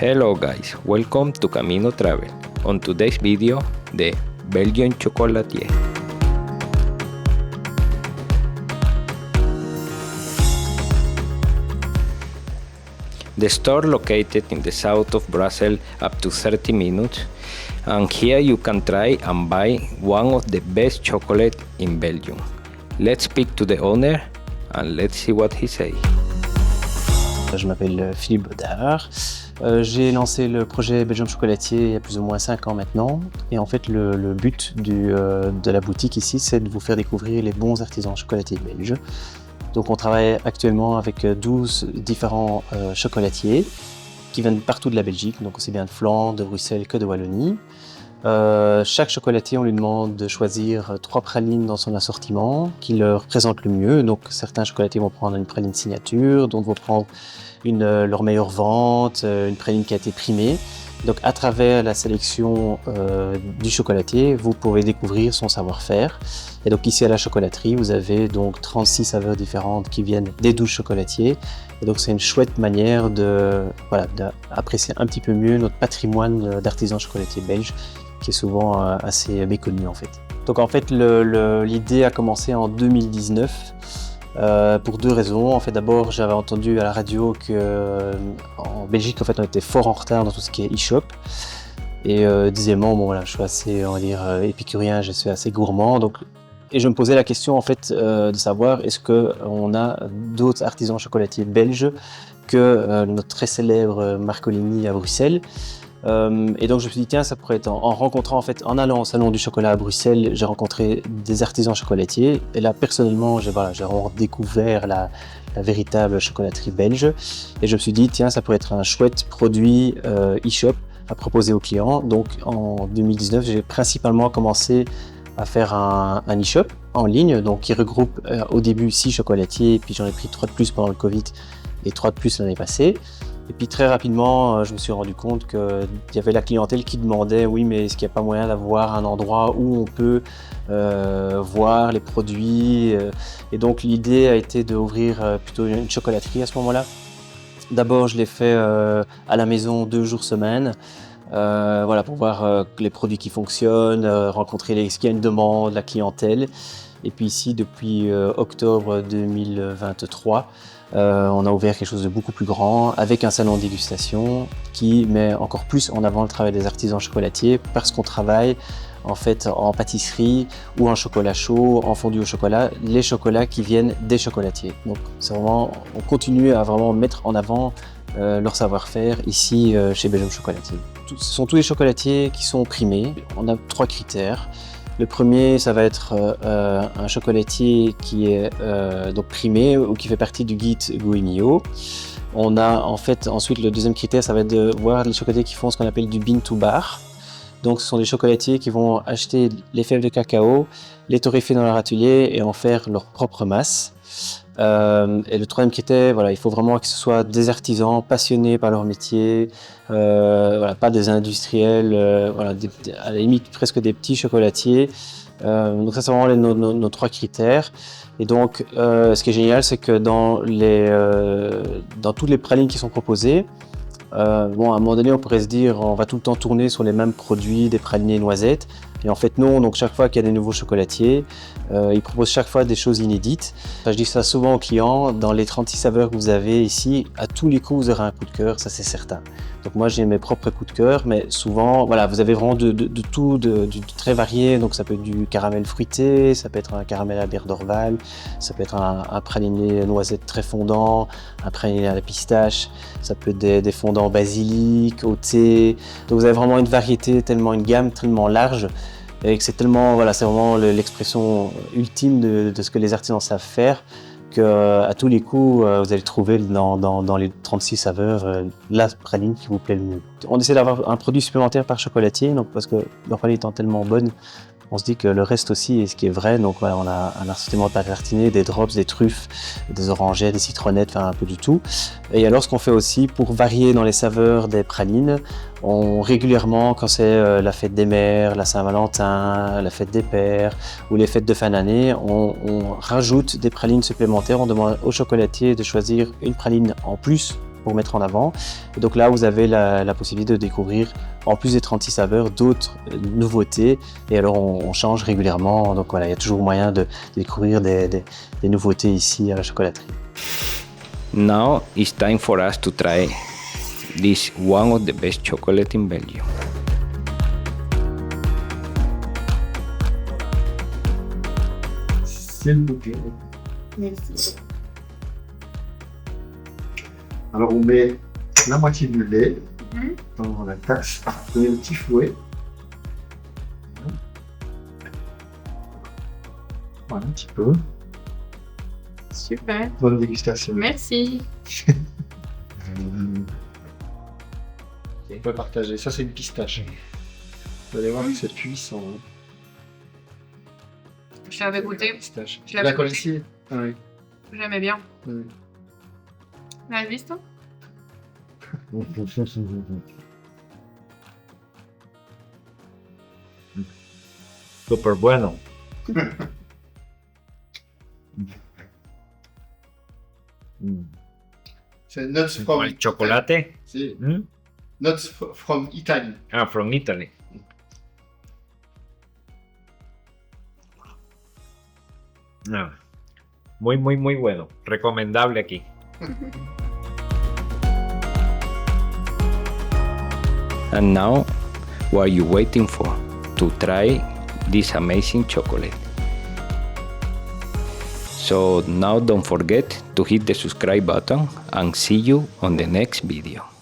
Hello guys, welcome to Camino Travel. On today's video, the Belgian Chocolatier. The store located in the south of Brussels up to 30 minutes, and here you can try and buy one of the best chocolate in Belgium. Let's speak to the owner and let's see what he says. Je m'appelle Philippe Baudard. J'ai lancé le projet Belgium Chocolatier il y a plus ou moins 5 ans maintenant. Et en fait, le but de la boutique ici, c'est de vous faire découvrir les bons artisans chocolatiers belges. Donc on travaille actuellement avec 12 différents chocolatiers qui viennent partout de la Belgique, donc aussi bien de Flandre, de Bruxelles que de Wallonie. Chaque chocolatier, on lui demande de choisir 3 pralines dans son assortiment qui leur présentent le mieux. Donc certains chocolatiers vont prendre une praline signature, d'autres vont prendre leur meilleure vente, une praline qui a été primée. Donc à travers la sélection du chocolatier, vous pouvez découvrir son savoir-faire. Et donc ici à la chocolaterie, vous avez donc 36 saveurs différentes qui viennent des 12 chocolatiers. Et donc c'est une chouette manière d'apprécier un petit peu mieux notre patrimoine d'artisans chocolatiers belges, qui est souvent assez méconnu en fait. Donc en fait l'idée a commencé en 2019. Pour 2 raisons. En fait, d'abord, j'avais entendu à la radio qu'en Belgique, en fait, on était fort en retard dans tout ce qui est e-shop. Et deuxièmement, bon, voilà, je suis assez, on va dire, épicurien, je suis assez gourmand. Et je me posais la question, en fait, de savoir est-ce qu'on a d'autres artisans chocolatiers belges que notre très célèbre Marcolini à Bruxelles. Et donc je me suis dit tiens, ça pourrait être en rencontrant, en fait, en allant au salon du chocolat à Bruxelles, j'ai rencontré des artisans chocolatiers et là personnellement j'ai vraiment découvert la véritable chocolaterie belge et je me suis dit tiens, ça pourrait être un chouette produit e-shop à proposer aux clients. Donc en 2019 j'ai principalement commencé à faire un e-shop en ligne, donc qui regroupe au début 6 chocolatiers, puis j'en ai pris 3 de plus pendant le Covid et 3 de plus l'année passée. Et puis très rapidement, je me suis rendu compte qu'il y avait la clientèle qui demandait oui, mais est-ce qu'il n'y a pas moyen d'avoir un endroit où on peut voir les produits. Et donc l'idée a été d'ouvrir plutôt une chocolaterie à ce moment-là. D'abord, je l'ai fait à la maison 2 jours semaine. Pour voir les produits qui fonctionnent, rencontrer est-ce qu'il y a une demande, la clientèle. Et puis ici, depuis octobre 2023, on a ouvert quelque chose de beaucoup plus grand avec un salon de dégustation qui met encore plus en avant le travail des artisans chocolatiers parce qu'on travaille en fait en pâtisserie ou en chocolat chaud, en fondu au chocolat, les chocolats qui viennent des chocolatiers. Donc c'est vraiment, on continue à vraiment mettre en avant leur savoir-faire ici chez Belgium Chocolatier. Ce sont tous les chocolatiers qui sont primés. On a 3 critères. Le premier, ça va être un chocolatier qui est donc primé ou qui fait partie du guide Goemio. On a en fait ensuite le deuxième critère, ça va être de voir les chocolatiers qui font ce qu'on appelle du bean to bar. Donc ce sont des chocolatiers qui vont acheter les fèves de cacao, les torréfier dans leur atelier et en faire leur propre masse. Et le troisième critère, il faut vraiment que ce soit des artisans passionnés par leur métier, pas des industriels, à la limite presque des petits chocolatiers. Donc ça c'est vraiment nos 3 critères. Et donc ce qui est génial, c'est que dans toutes les pralines qui sont proposées, à un moment donné on pourrait se dire on va tout le temps tourner sur les mêmes produits, des pralinés noisettes. Et en fait non, donc chaque fois qu'il y a des nouveaux chocolatiers, ils proposent chaque fois des choses inédites. Je dis ça souvent aux clients, dans les 36 saveurs que vous avez ici, à tous les coups vous aurez un coup de cœur, ça c'est certain. Donc moi j'ai mes propres coups de cœur, mais souvent vous avez vraiment de tout, du très varié. Donc ça peut être du caramel fruité, ça peut être un caramel à bière d'Orval, ça peut être un praliné noisette très fondant, un praliné à la pistache, ça peut être des fondants basilic, au thé. Donc vous avez vraiment une variété, une gamme tellement large. Et que c'est tellement, c'est vraiment l'expression ultime de ce que les artisans savent faire, qu'à tous les coups, vous allez trouver dans les 36 saveurs la praline qui vous plaît le mieux. On essaie d'avoir un produit supplémentaire par chocolatier, donc parce que leur praline étant tellement bonne, on se dit que le reste aussi est ce qui est vrai. Donc on a un assortiment de pâte tartinée, des drops, des truffes, des orangettes, des citronnettes, un peu du tout. Et alors ce qu'on fait aussi pour varier dans les saveurs des pralines, régulièrement, quand c'est la fête des mères, la Saint-Valentin, la fête des pères ou les fêtes de fin d'année, on rajoute des pralines supplémentaires. On demande au chocolatier de choisir une praline en plus pour mettre en avant. Et donc là, vous avez la possibilité de découvrir, en plus des 36 saveurs, d'autres nouveautés. Et alors, on change régulièrement. Donc voilà, il y a toujours moyen de découvrir des nouveautés ici à la chocolaterie. Now it's time for us to try this one of the best chocolate in Belgium. S'il vous plaît. Merci. Alors on met la moitié du lait Mhm. dans la tasse, donner un petit fouet. Voilà, un petit peu. Super. Bonne dégustation. Merci. On peut partager. Ça, c'est une pistache. Vous allez voir que c'est puissant. Hein. Je l'avais goûté. Pistache. Je Tu l'avais la connaissais? Ah oui. J'aimais bien. Oui. L'as vu ça? Super bueno. C'est nuts from El chocolate. C'est Mm? nuts from Italy. Ah, from Italy. Ah, muy, muy, muy bueno. Recomendable aquí. And now, what are you waiting for? To try this amazing chocolate. So now don't forget to hit the subscribe button and see you on the next video.